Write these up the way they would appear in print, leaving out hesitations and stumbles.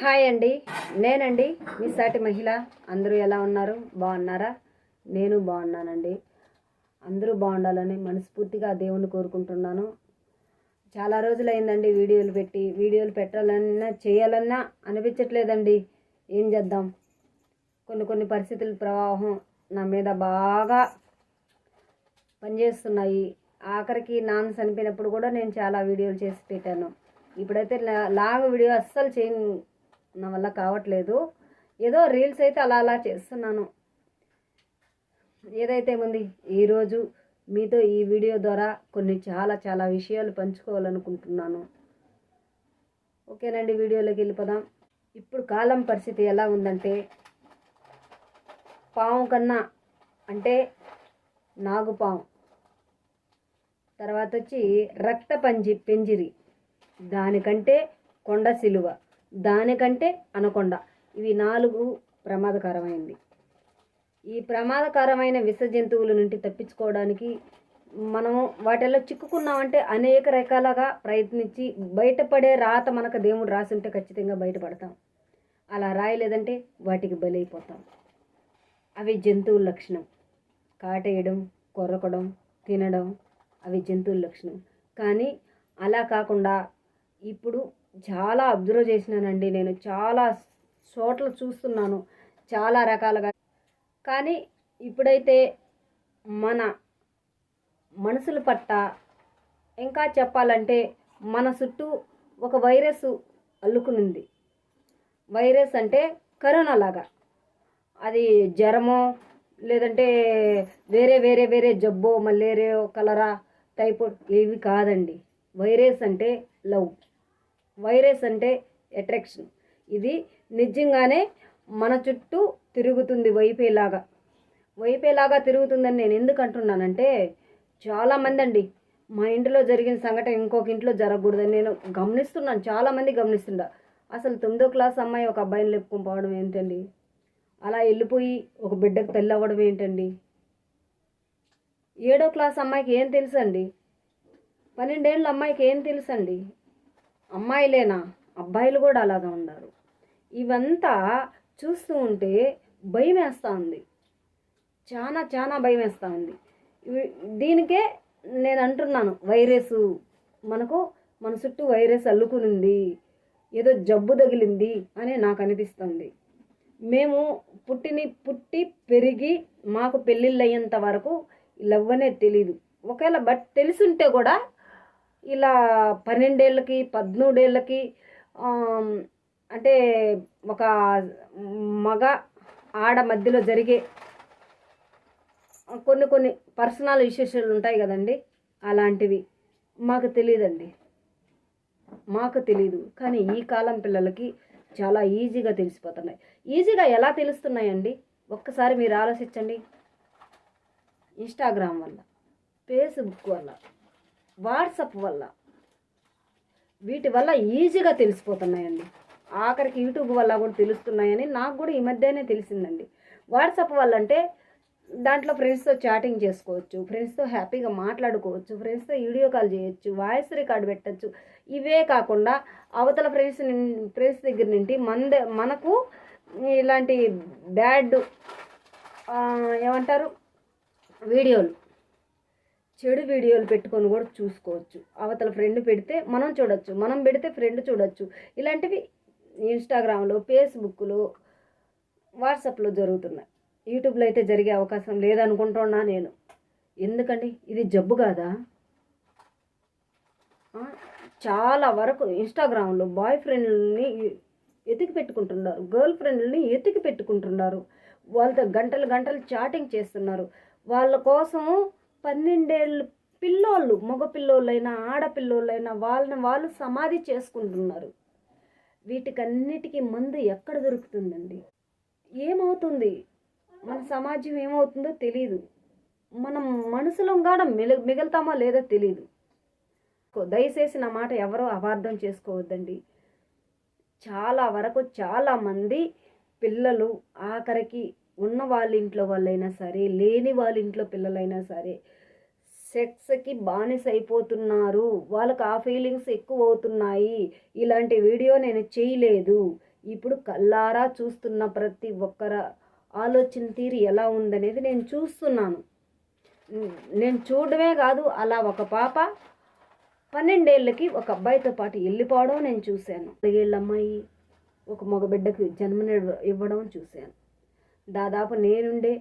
Hi అండి, నేనండి మీ సాటి మహిళ. అందరూ ఎలా ఉన్నారు? బాగున్నారా? నేను బాగున్నానండి. అందరూ బాగుండాలని మనస్ఫూర్తిగా దేవుణ్ణి కోరుకుంటున్నాను. చాలా రోజులైందండి వీడియోలు పెట్టాలన్నా చేయాలన్నా అనిపించట్లేదండి. ఏం చేద్దాం, కొన్ని పరిస్థితుల ప్రవాహం నా మీద బాగా పనిచేస్తున్నాయి. ఆఖరికి నాన్న చనిపోయినప్పుడు కూడా నేను చాలా వీడియోలు చేసి పెట్టాను. ఇప్పుడైతే లాంగ్ వీడియో అస్సలు నా వల్ల కావట్లేదు. ఏదో రీల్స్ అయితే అలా చేస్తున్నాను. ఏదైతే ఉంది, ఈరోజు మీతో ఈ వీడియో ద్వారా కొన్ని చాలా విషయాలు పంచుకోవాలనుకుంటున్నాను. ఓకేనండి, వీడియోలోకి వెళ్ళిపోదాం. ఇప్పుడు కాలం పరిస్థితి ఎలా ఉందంటే, పాము కన్నా అంటే నాగుపాము, తర్వాత వచ్చి రక్త పెంజిరి, దానికంటే కొండ సిలువ, దానికంటే అనకొండ. ఇవి 4 ప్రమాదకరమైనది. ఈ ప్రమాదకరమైన విష జంతువుల నుండి తప్పించుకోవడానికి మనము వాటిల్లో చిక్కుకున్నామంటే అనేక రకాలుగా ప్రయత్నించి బయటపడే రాత మనకు దేవుడు రాసుంటే ఖచ్చితంగా బయటపడతాం. అలా రాయలేదంటే వాటికి బలైపోతాం. అవి జంతువుల లక్షణం. కాటేయడం, కొరకడం, తినడం అవి జంతువుల లక్షణం. కానీ అలా కాకుండా ఇప్పుడు చాలా అబ్జర్వ్ చేసినానండి. నేను చాలా చోట్ల చూస్తున్నాను చాలా రకాలుగా. కానీ ఇప్పుడైతే మన మనుషుల పట్ల ఇంకా చెప్పాలంటే మన చుట్టూ ఒక వైరస్ అల్లుకునింది. వైరస్ అంటే కరోనా లాగా. అది జ్వరమో లేదంటే వేరే జబ్బో, మలేరియా, కలరా, టైఫాయిడ్ ఏవి కాదండి. వైరస్ అంటే లవ్, వైరస్ అంటే అట్రాక్షన్. ఇది నిజంగానే మన చుట్టూ తిరుగుతుంది. వైపేలాగా తిరుగుతుందని నేను ఎందుకు అంటున్నానంటే, చాలామంది అండి, మా ఇంట్లో జరిగిన సంఘటన ఇంకొక ఇంట్లో జరగకూడదని నేను గమనిస్తున్నాను. చాలామంది గమనిస్తుండ. అసలు 9వ క్లాస్ అమ్మాయి ఒక అబ్బాయిని లేపుకొని పోవడం ఏంటండి? అలా వెళ్ళిపోయి ఒక బిడ్డకు తల్లి అవ్వడం ఏంటండి? 7వ క్లాస్ అమ్మాయికి ఏం తెలుసండి? 12 ఏళ్ళ అమ్మాయికి ఏం తెలుసండి? అమ్మాయిలేనా, అబ్బాయిలు కూడా అలాగా ఉన్నారు. ఇవంతా చూస్తూ ఉంటే భయం వేస్తూ ఉంది. చాలా భయం వేస్తూ ఉంది. దీనికే నేను అంటున్నాను, వైరస్ మన చుట్టూ వైరస్ అల్లుకునింది, ఏదో జబ్బు తగిలింది అని నాకు అనిపిస్తుంది. మేము పుట్టి పెరిగి మాకు పెళ్ళిళ్ళు అయ్యేంత వరకు లవ్ అనేది తెలీదు. ఒకవేళ తెలుసుంటే కూడా ఇలా 12 ఏళ్ళకి 13 ఏళ్ళకి అంటే ఒక మగ ఆడ మధ్యలో జరిగే కొన్ని పర్సనల్ విశేషాలు ఉంటాయి కదండి, అలాంటివి మాకు తెలియదండి. కానీ ఈ కాలం పిల్లలకి చాలా ఈజీగా తెలిసిపోతున్నాయి. ఈజీగా ఎలా తెలుస్తున్నాయండి? ఒక్కసారి మీరు ఆలోచించండి. ఇన్స్టాగ్రామ్ వల్ల, ఫేస్బుక్ వల్ల, వాట్సాప్ వల్ల, వీటి వల్ల ఈజీగా తెలిసిపోతున్నాయండి. ఆఖరికి యూట్యూబ్ వల్ల కూడా తెలుస్తున్నాయని నాకు కూడా ఈ మధ్యనే తెలిసిందండి. వాట్సాప్ వల్ల అంటే దాంట్లో ఫ్రెండ్స్తో చాటింగ్ చేసుకోవచ్చు, ఫ్రెండ్స్తో హ్యాపీగా మాట్లాడుకోవచ్చు, ఫ్రెండ్స్తో వీడియో కాల్ చేయొచ్చు, వాయిస్ రికార్డ్ పెట్టచ్చు. ఇవే కాకుండా అవతల ఫ్రెండ్స్ దగ్గర నుండి మనకు ఇలాంటి బ్యాడ్ ఏమంటారు చెడు వీడియోలు పెట్టుకొని కూడా చూసుకోవచ్చు. అవతల ఫ్రెండ్ పెడితే మనం చూడొచ్చు, మనం పెడితే ఫ్రెండ్ చూడొచ్చు. ఇలాంటివి ఇన్స్టాగ్రామ్లో, ఫేస్బుక్లో, వాట్సాప్లో జరుగుతున్నాయి. యూట్యూబ్లో అయితే జరిగే అవకాశం లేదనుకుంటున్నా నేను. ఎందుకండి, ఇది జబ్బు కాదా? చాలా వరకు ఇన్స్టాగ్రామ్లో బాయ్ ఫ్రెండ్ని ఎతికి పెట్టుకుంటున్నారు, గర్ల్ ఫ్రెండ్ని ఎతికి పెట్టుకుంటున్నారు, వాళ్ళతో గంటలు చాటింగ్ చేస్తున్నారు. వాళ్ళ కోసం 12 ఏళ్ళ పిల్లోళ్ళు, మగ పిల్లోళ్ళైనా ఆడపిల్లోళ్ళైనా వాళ్ళు సమాధి చేసుకుంటున్నారు. వీటికన్నిటికీ మందు ఎక్కడ దొరుకుతుందండి? ఏమవుతుంది? మన సమాజం ఏమవుతుందో తెలీదు. మనం మనుషులం కూడా మిగులుతామో లేదో తెలీదు. దయచేసి నా మాట ఎవరో అపార్థం చేసుకోవద్దండి. చాలా వరకు చాలామంది పిల్లలు ఆఖరికి ఉన్న వాళ్ళ ఇంట్లో వాళ్ళైనా సరే, లేని వాళ్ళ ఇంట్లో పిల్లలైనా సరే సెక్స్కి బానిస అయిపోతున్నారు. వాళ్ళకి ఆ ఫీలింగ్స్ ఎక్కువ అవుతున్నాయి. ఇలాంటి వీడియో నేను చేయలేదు, ఇప్పుడు కళ్ళారా చూస్తున్న ప్రతి ఒక్కర ఆలోచన తీరు ఎలా ఉందనేది నేను చూస్తున్నాను. నేను చూడడమే కాదు, అలా ఒక పాప 12 ఏళ్ళకి ఒక అబ్బాయితో పాటు వెళ్ళిపోవడం నేను చూశాను. 4 ఏళ్ళ అమ్మాయి ఒక మగబిడ్డకి ఇవ్వడం చూశాను. దాదాపు నేనుండే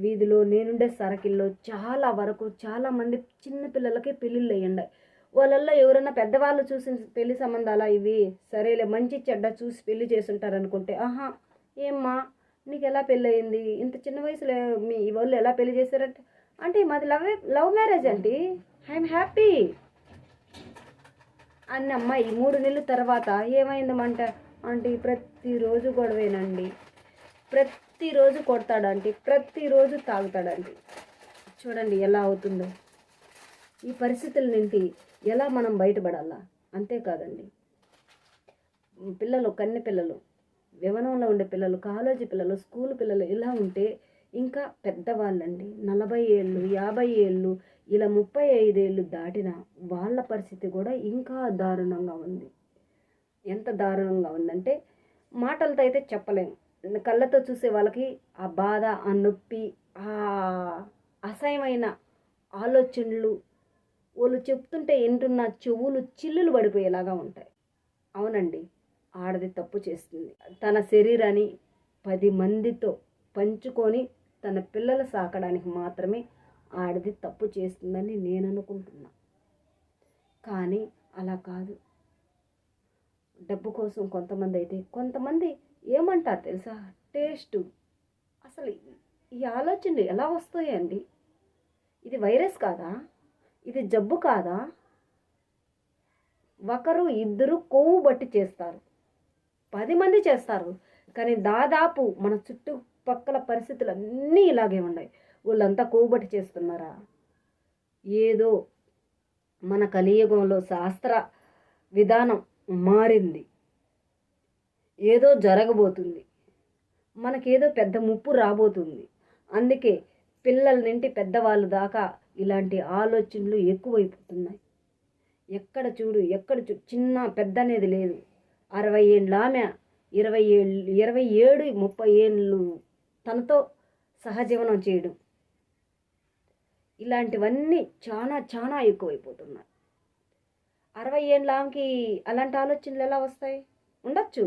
వీధిలో, నేనుండే సరకిల్లో చాలా వరకు చాలామంది చిన్న పిల్లలకి పెళ్ళిళ్ళు అయ్యండాయి. వాళ్ళల్లో ఎవరైనా పెద్దవాళ్ళు చూసిన పెళ్లి సంబంధాలా ఇవి, సరేలే మంచి చెడ్డ చూసి పెళ్లి చేసుంటారు అనుకుంటే, ఆహా ఏమ్మా నీకు ఎలా పెళ్ళి అయింది, ఇంత చిన్న వయసులో మీ వాళ్ళు ఎలా పెళ్లి చేశారంటే, అంటే మాది లవ్ మ్యారేజ్ అండి, ఐఎమ్ హ్యాపీ అన్న అమ్మాయి 3 నెలల తర్వాత ఏమైందమంట, అంటే ప్రతిరోజు గొడవేనండి, ప్రతిరోజు కొడతాడంటే, ప్రతిరోజు తాగుతాడండి. చూడండి ఎలా అవుతుందో. ఈ పరిస్థితుల నుండి ఎలా మనం బయటపడాలా? అంతేకాదండి, పిల్లలు, కన్నె పిల్లలు, యవ్వనంలో ఉండే పిల్లలు, కాలేజీ పిల్లలు, స్కూల్ పిల్లలు ఇలా ఉంటే ఇంకా పెద్దవాళ్ళండి, 40 ఏళ్ళు, 50 ఏళ్ళు, ఇలా 35 ఏళ్ళు దాటిన వాళ్ళ పరిస్థితి కూడా ఇంకా దారుణంగా ఉంది. ఎంత దారుణంగా ఉందంటే మాటలతో అయితే చెప్పలేము. కళ్ళతో చూసే వాళ్ళకి ఆ బాధ, ఆ నొప్పి, ఆ అసహ్యమైన ఆలోచనలు వాళ్ళు చెప్తుంటే వింటున్న చెవులు చిల్లులు పడిపోయేలాగా ఉంటాయి. అవునండి, ఆడది తప్పు చేస్తుంది. తన శరీరాన్ని 10 మందితో పంచుకొని తన పిల్లలు సాకడానికి మాత్రమే ఆడది తప్పు చేస్తుందని నేను అనుకుంటున్నా. కానీ అలా కాదు. డబ్బు కోసం కొంతమంది ఏమంటారు తెలుసా, టేస్ట్. అసలు ఈ ఆలోచనలు ఎలా వస్తాయండి? ఇది వైరస్ కాదా? ఇది జబ్బు కాదా? ఒకరు ఇద్దరు కొవ్వు బట్టి చేస్తారు, 10 మంది చేస్తారు, కానీ దాదాపు మన చుట్టుపక్కల పరిస్థితులు అన్నీ ఇలాగే ఉన్నాయి. వాళ్ళంతా కొవ్వు బట్టి చేస్తున్నారా? ఏదో మన కలియుగంలో శాస్త్ర విధానం మారింది, ఏదో జరగబోతుంది, మనకేదో పెద్ద ముప్పు రాబోతుంది. అందుకే పిల్లల నుండి పెద్దవాళ్ళు దాకా ఇలాంటి ఆలోచనలు ఎక్కువైపోతున్నాయి. ఎక్కడ చూడు చిన్న పెద్ద అనేది లేదు. 60 ఏళ్ళ ఆమె 27 30 ఏళ్ళు తనతో సహజీవనం చేయడం, ఇలాంటివన్నీ చాలా చాలా ఎక్కువైపోతున్నాయి. 60 ఏళ్ళ ఆమెకి అలాంటి ఆలోచనలు ఎలా వస్తాయి? ఉండొచ్చు,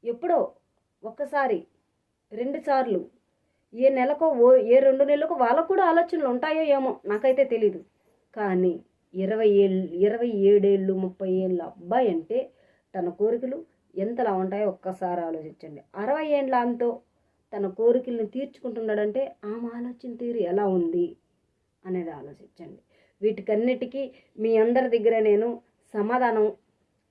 ఎప్పుడో ఒక్కసారి, 2 సార్లు, ఏ నెలకో ఏ 2 నెలలకు వాళ్ళకు కూడా ఆలోచనలు ఉంటాయో ఏమో, నాకైతే తెలీదు. కానీ 27 ఏళ్ళు 30 ఏళ్ళ అబ్బాయి అంటే తన కోరికలు ఎంతలా ఉంటాయో ఒక్కసారి ఆలోచించండి. 60 ఏళ్ళ ఆమెతో తన కోరికలను తీర్చుకుంటున్నాడంటే ఆమె ఆలోచన తీరు ఎలా ఉంది అనేది ఆలోచించండి. వీటికన్నిటికీ మీ అందరి దగ్గర నేను సమాధానం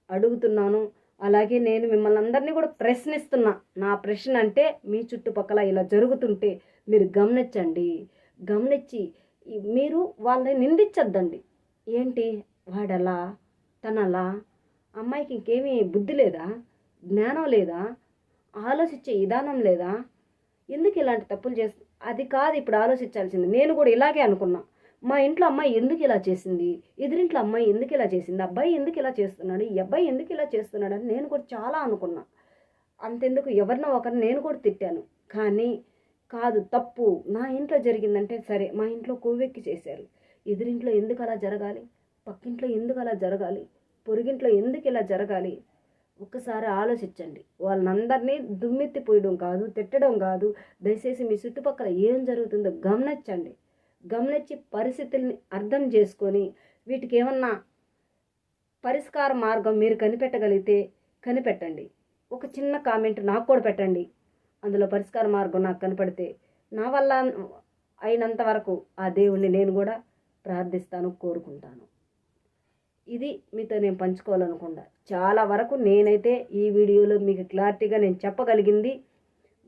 అడుగుతున్నాను. అలాగే నేను మిమ్మల్ని అందరినీ కూడా ప్రశ్నిస్తున్నా. నా ప్రశ్న అంటే, మీ చుట్టుపక్కల ఇలా జరుగుతుంటే మీరు గమనించి మీరు వాళ్ళని నిందించద్దండి. ఏంటి వాడలా, తనలా, అమ్మాయికి ఇంకేమీ బుద్ధి లేదా, జ్ఞానం లేదా, ఆలోచించే విధానం లేదా, ఎందుకు ఇలాంటి తప్పులు చేస్తుంది, అది కాదు ఇప్పుడు ఆలోచించాల్సింది. నేను కూడా ఇలాగే అనుకున్నా. మా ఇంట్లో అమ్మాయి ఎందుకు ఇలా చేసింది, ఎదురింట్లో అమ్మాయి ఎందుకు ఇలా చేసింది, అబ్బాయి ఎందుకు ఇలా చేస్తున్నాడు, ఈ అబ్బాయి ఎందుకు ఇలా చేస్తున్నాడు అని నేను కూడా చాలా అనుకున్నా. అంతెందుకు ఎవరినో ఒకరిని నేను కూడా తిట్టాను. కానీ కాదు, తప్పు నా ఇంట్లో జరిగిందంటే సరే, మా ఇంట్లో కొవ్వెక్కి చేశారు, ఎదురింట్లో ఎందుకు అలా జరగాలి, పక్కింట్లో ఎందుకు అలా జరగాలి, పొరుగింట్లో ఎందుకు ఇలా జరగాలి? ఒక్కసారి ఆలోచించండి. వాళ్ళందరినీ దుమ్మెత్తిపోయడం కాదు, తిట్టడం కాదు. దయచేసి మీ చుట్టుపక్కల ఏం జరుగుతుందో గమనించి పరిస్థితుల్ని అర్థం చేసుకొని వీటికి ఏమన్నా పరిష్కార మార్గం మీరు కనిపెట్టగలిగితే కనిపెట్టండి. ఒక చిన్న కామెంట్ నాకు కూడా పెట్టండి. అందులో పరిష్కార మార్గం నాకు కనపడితే నా వల్ల అయినంత వరకు ఆ దేవుణ్ణి నేను కూడా ప్రార్థిస్తాను, కోరుకుంటాను. ఇది మీతో నేను పంచుకోవాలనుకుంటా. చాలా వరకు నేనైతే ఈ వీడియోలో మీకు క్లారిటీగా నేను చెప్పగలిగింది,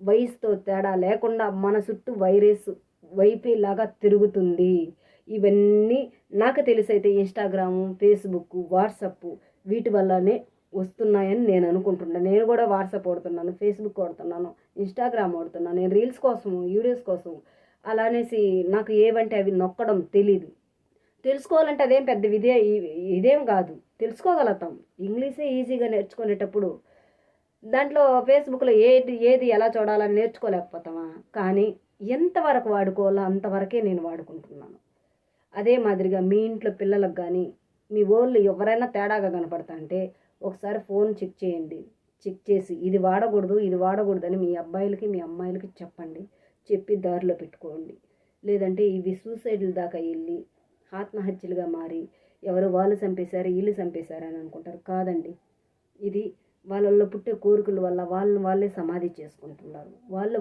వయసుతో తేడా లేకుండా మన చుట్టూ వైరస్ వైపేలాగా తిరుగుతుంది. ఇవన్నీ నాకు తెలిసైతే ఇన్స్టాగ్రాము, ఫేస్బుక్, వాట్సప్ వీటి వల్లనే వస్తున్నాయని నేను అనుకుంటున్నాను. నేను కూడా వాట్సాప్ వాడుతున్నాను, ఫేస్బుక్ వాడుతున్నాను, ఇన్స్టాగ్రామ్ వాడుతున్నాను. నేను రీల్స్ కోసము, వీడియోస్ కోసం అలా అనేసి నాకు ఏవంటే అవి నొక్కడం తెలీదు. తెలుసుకోవాలంటే అదేం పెద్ద ఇదేం కాదు, తెలుసుకోగలుగుతాం. ఇంగ్లీషే ఈజీగా నేర్చుకునేటప్పుడు దాంట్లో ఫేస్బుక్లో ఏది ఏది ఎలా చూడాలని నేర్చుకోలేకపోతామా? కానీ ఎంతవరకు వాడుకోవాలో అంతవరకే నేను వాడుకుంటున్నాను. అదే మాదిరిగా మీ ఇంట్లో పిల్లలకు కానీ మీ వాళ్ళు ఎవరైనా తేడాగా కనపడతా అంటే ఒకసారి ఫోన్ చెక్ చేయండి. చెక్ చేసి ఇది వాడకూడదు ఇది వాడకూడదని మీ అబ్బాయిలకి మీ అమ్మాయిలకి చెప్పండి. చెప్పి దారిలో పెట్టుకోండి. లేదంటే ఇవి సూసైడ్ల దాకా వెళ్ళి ఆత్మహత్యలుగా మారి ఎవరు వాళ్ళు చంపేశారు వీళ్ళు చంపేశారు అని అనుకుంటారు. కాదండి, ఇది వాళ్ళల్లో పుట్టే కోరికల వల్ల వాళ్ళని వాళ్ళే సమాధి చేసుకుంటున్నారు.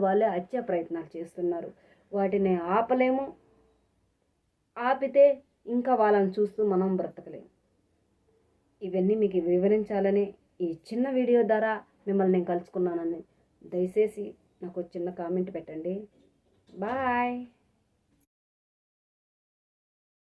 వాళ్ళే హత్య ప్రయత్నాలు చేస్తున్నారు. వాటిని ఆపలేము. ఆపితే ఇంకా వాళ్ళని చూస్తూ మనం బ్రతకలేము. ఇవన్నీ మీకు వివరించాలని ఈ చిన్న వీడియో ద్వారా మిమ్మల్ని నేను కలుసుకున్నానని దయచేసి నాకు చిన్న కామెంట్ పెట్టండి. బాయ్.